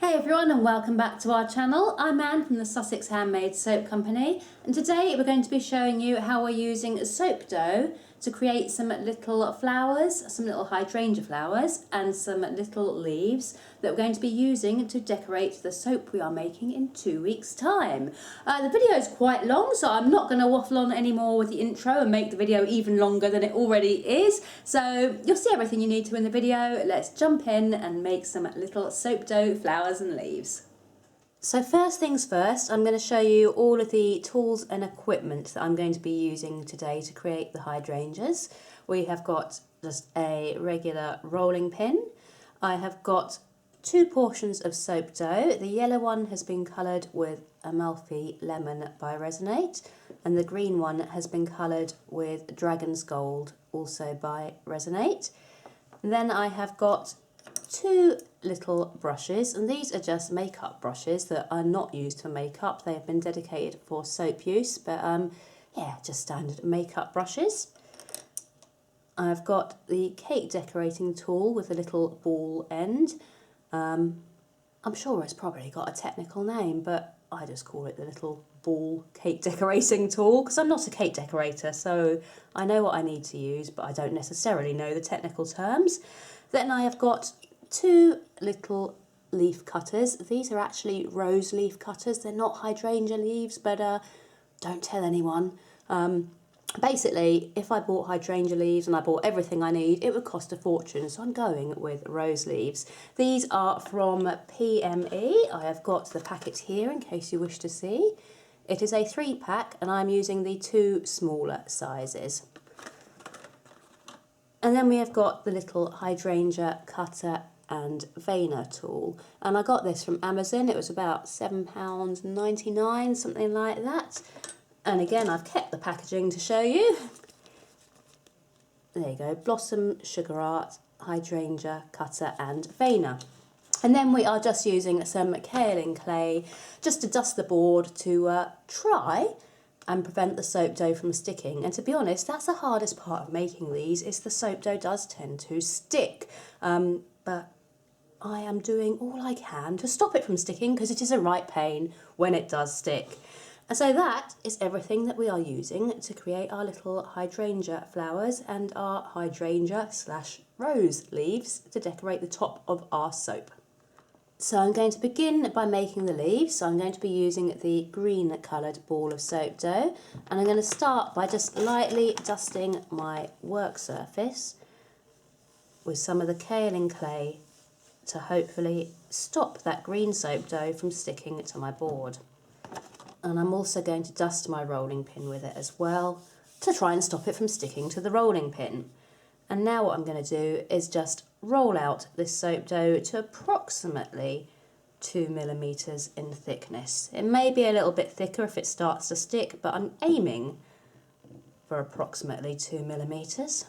Hey everyone and welcome back to our channel. I'm Anne from the Sussex Handmade Soap Company, and today we're going to be showing you how we're using soap dough to create some little flowers, some little hydrangea flowers and some little leaves that we're going to be using to decorate the soap we are making in 2 weeks time. The video is quite long, so I'm not going to waffle on anymore with the intro and make the video even longer than it already is. So you'll see everything you need to in the video. Let's jump in and make some little soap dough flowers and leaves. So first things first, I'm going to show you all of the tools and equipment that I'm going to be using today to create the hydrangeas. We have got just a regular rolling pin. I have got 2 portions of soap dough. The yellow one has been coloured with Amalfi Lemon by Resonate, and the green one has been coloured with Dragon's Gold, also by Resonate. And then I have got 2 little brushes, and these are just makeup brushes that are not used for makeup. They have been dedicated for soap use, but yeah, just standard makeup brushes. I've got the cake decorating tool with a little ball end. I'm sure it's probably got a technical name, but I just call it the little ball cake decorating tool because I'm not a cake decorator, so I know what I need to use, but I don't necessarily know the technical terms. Then I have got 2 little leaf cutters. These are actually rose leaf cutters. They're not hydrangea leaves, but don't tell anyone. Basically, if I bought hydrangea leaves and I bought everything I need, it would cost a fortune, so I'm going with rose leaves. These are from PME. I have got the packet here in case you wish to see. It is a 3-pack and I'm using the 2 smaller sizes. And then we have got the little hydrangea cutter and veiner tool, and I got this from Amazon. It was about £7.99, something like that. And again, I've kept the packaging to show you. There you go, Blossom Sugar Art hydrangea cutter and veiner. And then we are just using some kaolin clay just to dust the board to try and prevent the soap dough from sticking. And to be honest, that's the hardest part of making these, is the soap dough does tend to stick. But I am doing all I can to stop it from sticking because it is a right pain when it does stick. And so that is everything that we are using to create our little hydrangea flowers and our hydrangea/rose leaves to decorate the top of our soap. So I'm going to begin by making the leaves. So I'm going to be using the green coloured ball of soap dough, and I'm going to start by just lightly dusting my work surface with some of the kaolin clay to hopefully stop that green soap dough from sticking to my board. And I'm also going to dust my rolling pin with it as well to try and stop it from sticking to the rolling pin. And now what I'm going to do is just roll out this soap dough to approximately 2 millimeters in thickness. It may be a little bit thicker if it starts to stick, but I'm aiming for approximately 2 millimeters.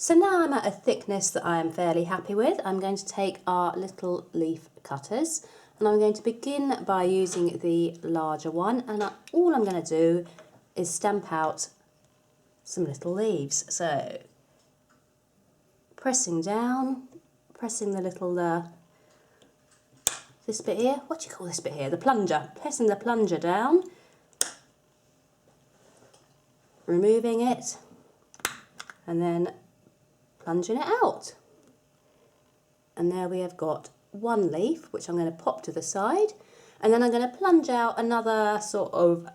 So now I'm at a thickness that I am fairly happy with. I'm going to take our little leaf cutters and I'm going to begin by using the larger one, and all I'm going to do is stamp out some little leaves. So pressing down, pressing the little, this bit here, what do you call this bit here? The plunger, pressing the plunger down, removing it, and then plunging it out. And there we have got 1 leaf, which I'm going to pop to the side, and then I'm going to plunge out another sort of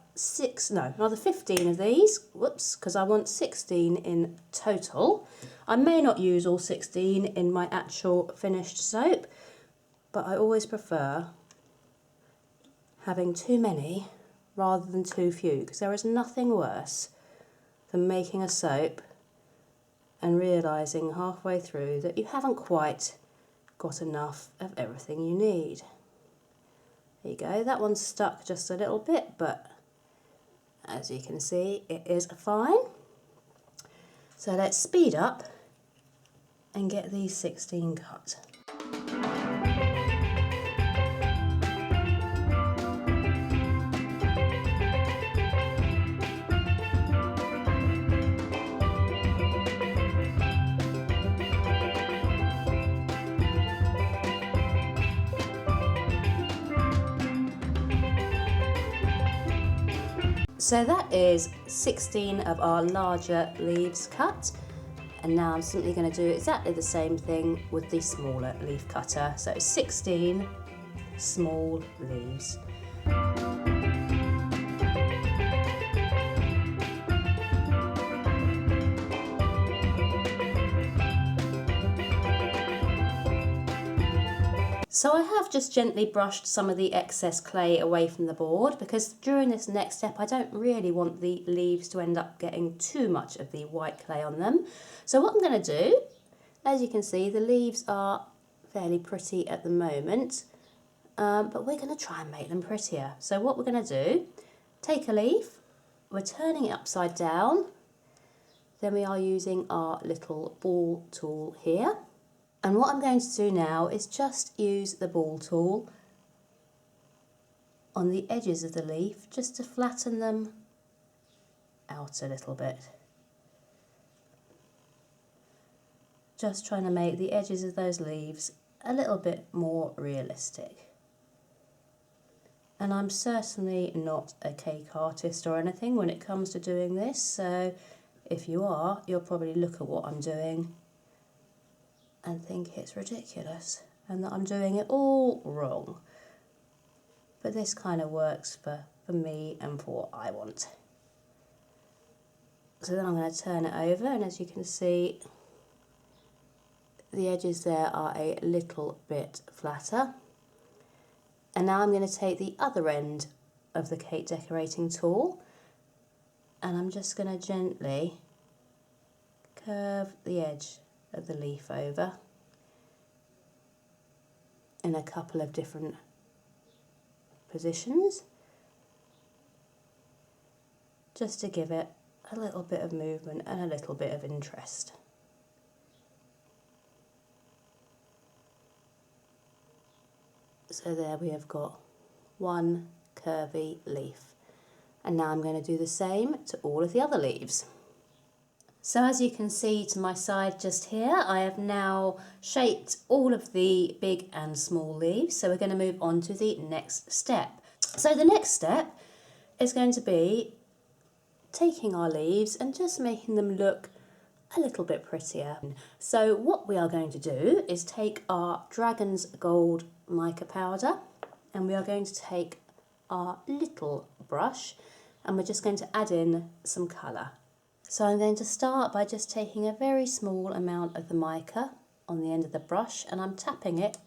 another 15 of these, whoops, because I want 16 in total. I may not use all 16 in my actual finished soap, but I always prefer having too many rather than too few, because there is nothing worse than making a soap and realising halfway through that you haven't quite got enough of everything you need. There you go, that one's stuck just a little bit, but as you can see, it is fine. So let's speed up and get these 16 cut. So that is 16 of our larger leaves cut. And now I'm simply going to do exactly the same thing with the smaller leaf cutter. So 16 small leaves. So I have just gently brushed some of the excess clay away from the board, because during this next step I don't really want the leaves to end up getting too much of the white clay on them. So what I'm going to do, as you can see, the leaves are fairly pretty at the moment, but we're going to try and make them prettier. So what we're going to do, take a leaf, we're turning it upside down, then we are using our little ball tool here. And what I'm going to do now is just use the ball tool on the edges of the leaf just to flatten them out a little bit. Just trying to make the edges of those leaves a little bit more realistic. And I'm certainly not a cake artist or anything when it comes to doing this, so if you are, you'll probably look at what I'm doing and think it's ridiculous and that I'm doing it all wrong. But this kind of works for me and for what I want. So then I'm going to turn it over, and as you can see, the edges there are a little bit flatter. And now I'm going to take the other end of the cake decorating tool, and I'm just going to gently curve the edge of the leaf over in a couple of different positions, just to give it a little bit of movement and a little bit of interest. So there we have got one curvy leaf, and now I'm going to do the same to all of the other leaves. So as you can see to my side just here, I have now shaped all of the big and small leaves. So we're going to move on to the next step. So the next step is going to be taking our leaves and just making them look a little bit prettier. So what we are going to do is take our Dragon's Gold mica powder, and we are going to take our little brush, and we're just going to add in some colour. So I'm going to start by just taking a very small amount of the mica on the end of the brush, and I'm tapping it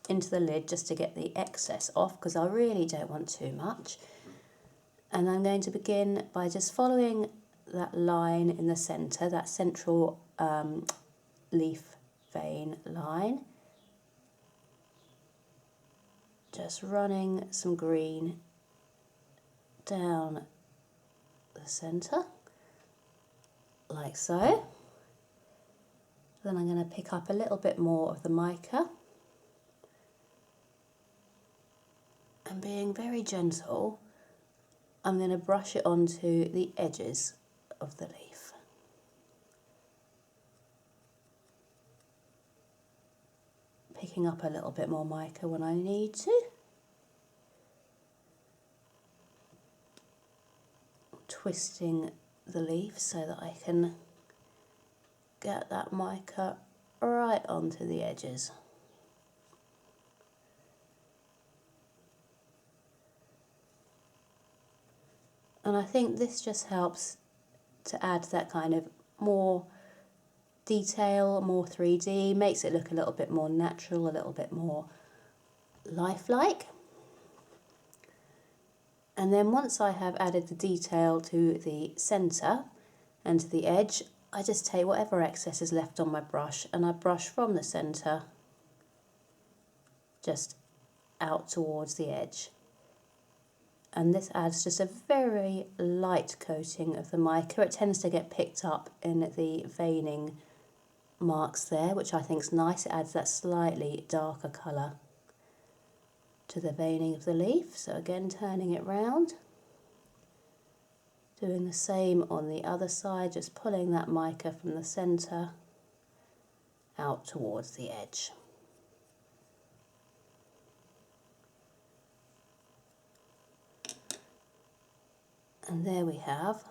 into the lid just to get the excess off, because I really don't want too much. And I'm going to begin by just following that line in the centre, that central leaf vein line. Just running some green down the centre, like so. Then I'm going to pick up a little bit more of the mica, and being very gentle, I'm going to brush it onto the edges of the leaf. Picking up a little bit more mica when I need to. Twisting the leaf so that I can get that mica right onto the edges. And I think this just helps to add that kind of more detail, more 3D, makes it look a little bit more natural, a little bit more lifelike. And then once I have added the detail to the centre and to the edge, I just take whatever excess is left on my brush and I brush from the centre just out towards the edge. And this adds just a very light coating of the mica. It tends to get picked up in the veining marks there, which I think is nice. It adds that slightly darker colour to the veining of the leaf. So again, turning it round. Doing the same on the other side, just pulling that mica from the centre out towards the edge. And there we have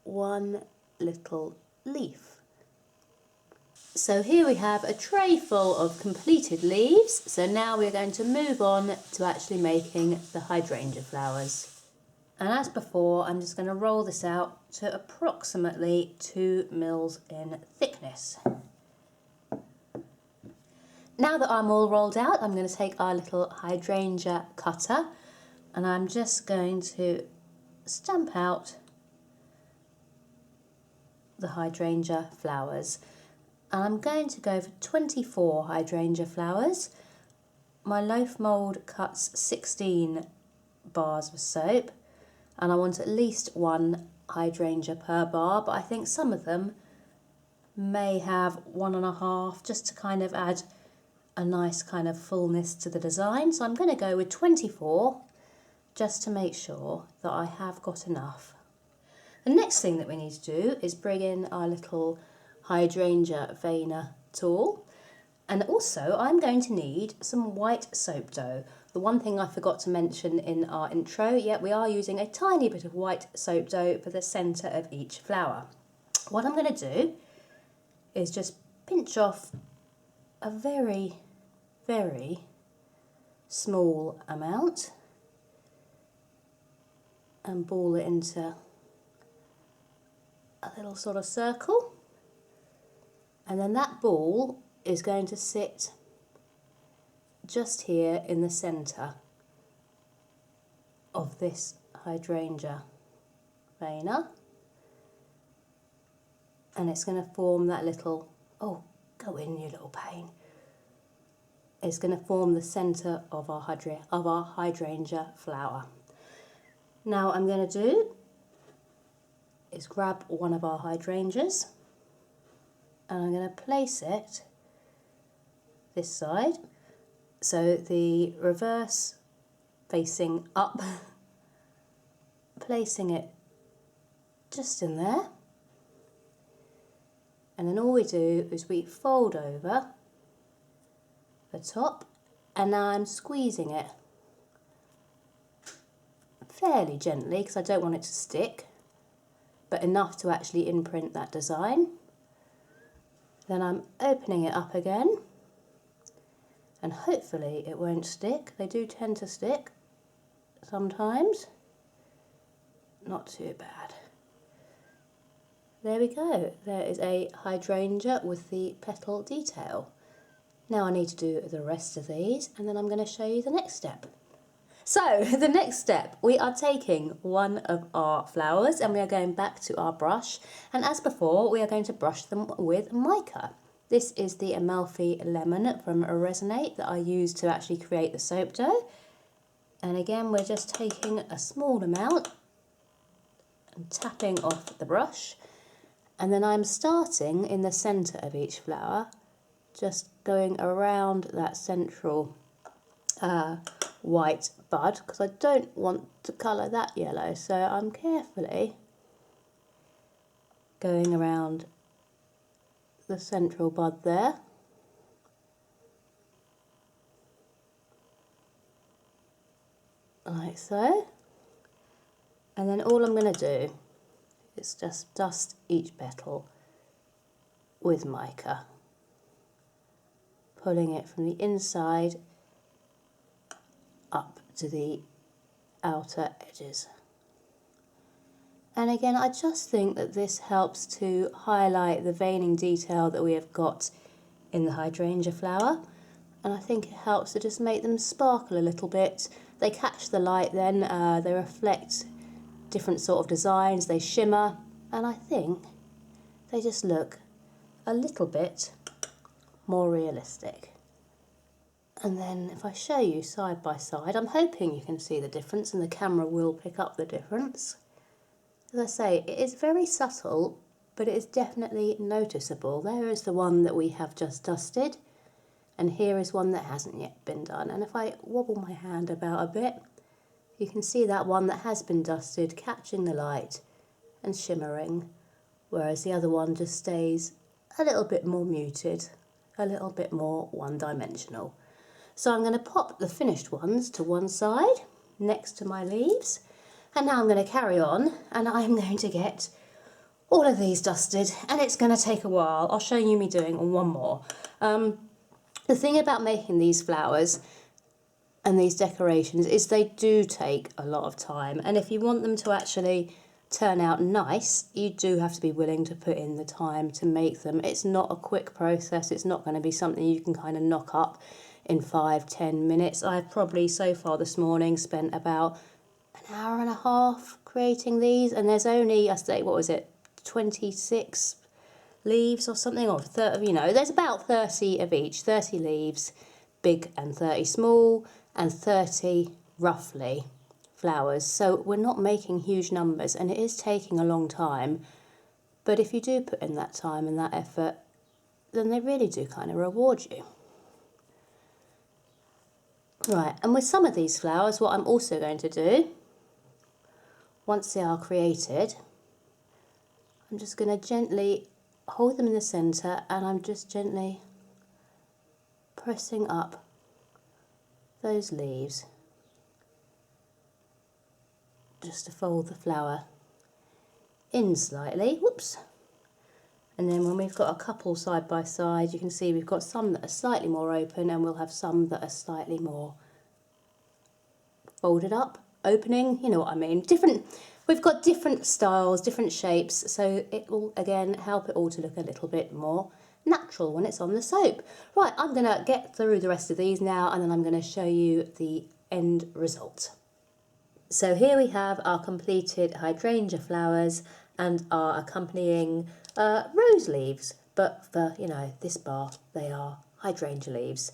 one little leaf. So here we have a tray full of completed leaves. So now we're going to move on to actually making the hydrangea flowers. And as before, I'm just going to roll this out to approximately 2 mils in thickness. Now that I'm all rolled out, I'm going to take our little hydrangea cutter and I'm just going to stamp out the hydrangea flowers. And I'm going to go for 24 hydrangea flowers. My loaf mould cuts 16 bars of soap and I want at least 1 hydrangea per bar, but I think some of them may have 1.5 just to kind of add a nice kind of fullness to the design. So I'm going to go with 24 just to make sure that I have got enough. The next thing that we need to do is bring in our little hydrangea veiner tool, and also I'm going to need some white soap dough. The one thing I forgot to mention in our intro, we are using a tiny bit of white soap dough for the centre of each flower. What I'm going to do is just pinch off a very, very small amount and ball it into a little sort of circle, and then that ball is going to sit just here in the centre of this hydrangea veiner, and it's going to form that little, oh, go in you little pain. It's going to form the centre of our hydrangea flower. Now what I'm going to do is grab one of our hydrangeas and I'm going to place it this side, so the reverse facing up, placing it just in there, and then all we do is we fold over the top, and now I'm squeezing it fairly gently because I don't want it to stick, but enough to actually imprint that design. Then I'm opening it up again, and hopefully it won't stick. They do tend to stick sometimes. Not too bad. There we go. There is a hydrangea with the petal detail. Now I need to do the rest of these, and then I'm going to show you the next step. So the next step, we are taking one of our flowers and we are going back to our brush, and as before we are going to brush them with mica. This is the Amalfi Lemon from Resonate that I used to actually create the soap dough, and again we're just taking a small amount and tapping off the brush, and then I'm starting in the centre of each flower, just going around that central white bud, because I don't want to colour that yellow, so I'm carefully going around the central bud there. Like so. And then all I'm going to do is just dust each petal with mica, pulling it from the inside up to the outer edges. And again, I just think that this helps to highlight the veining detail that we have got in the hydrangea flower, and I think it helps to just make them sparkle a little bit. They catch the light then, they reflect different sort of designs, they shimmer, and I think they just look a little bit more realistic. And then if I show you side by side, I'm hoping you can see the difference and the camera will pick up the difference. As I say, it is very subtle, but it is definitely noticeable. There is the one that we have just dusted, and here is one that hasn't yet been done. And if I wobble my hand about a bit, you can see that one that has been dusted catching the light and shimmering, whereas the other one just stays a little bit more muted, a little bit more one-dimensional. So I'm going to pop the finished ones to one side, next to my leaves. And now I'm going to carry on and I'm going to get all of these dusted, and it's going to take a while. I'll show you me doing one more. The thing about making these flowers and these decorations is they do take a lot of time, and if you want them to actually turn out nice, you do have to be willing to put in the time to make them. It's not a quick process. It's not going to be something you can kind of knock up in 5-10 minutes. I've probably so far this morning spent about an hour and a half creating these, and there's only, I say, what was it, 26 leaves or something, or 30, you know, there's about 30 of each, 30 leaves, big and 30 small, and 30 roughly flowers. So we're not making huge numbers, and it is taking a long time, but if you do put in that time and that effort, then they really do kind of reward you. Right, and with some of these flowers, what I'm also going to do, once they are created, I'm just going to gently hold them in the centre, and I'm just gently pressing up those leaves just to fold the flower in slightly. Whoops. And then when we've got a couple side by side, you can see we've got some that are slightly more open, and we'll have some that are slightly more folded up, opening, you know what I mean. We've got different styles, different shapes, so it will again help it all to look a little bit more natural when it's on the soap. Right, I'm going to get through the rest of these now, and then I'm going to show you the end result. So here we have our completed hydrangea flowers and our accompanying rose leaves, but for, you know, this bar, they are hydrangea leaves.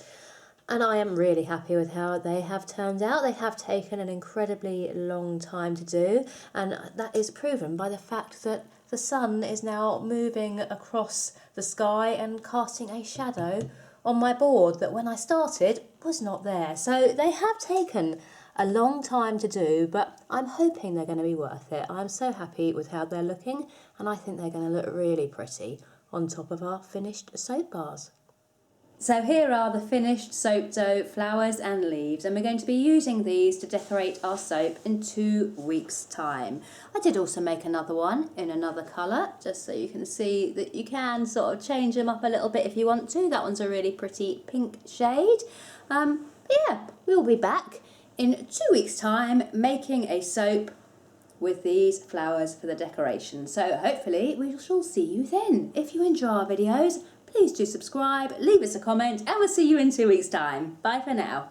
And I am really happy with how they have turned out. They have taken an incredibly long time to do, and that is proven by the fact that the sun is now moving across the sky and casting a shadow on my board that when I started was not there. So they have taken a long time to do, but I'm hoping they're going to be worth it. I'm so happy with how they're looking, and I think they're going to look really pretty on top of our finished soap bars. So here are the finished soap dough flowers and leaves, and we're going to be using these to decorate our soap in 2 weeks' time. I did also make another one in another colour, just so you can see that you can sort of change them up a little bit if you want to. That one's a really pretty pink shade. Yeah, we'll be back in 2 weeks' time making a soap with these flowers for the decoration. So hopefully we shall see you then. If you enjoy our videos, please do subscribe, leave us a comment, and we'll see you in 2 weeks' time. Bye for now.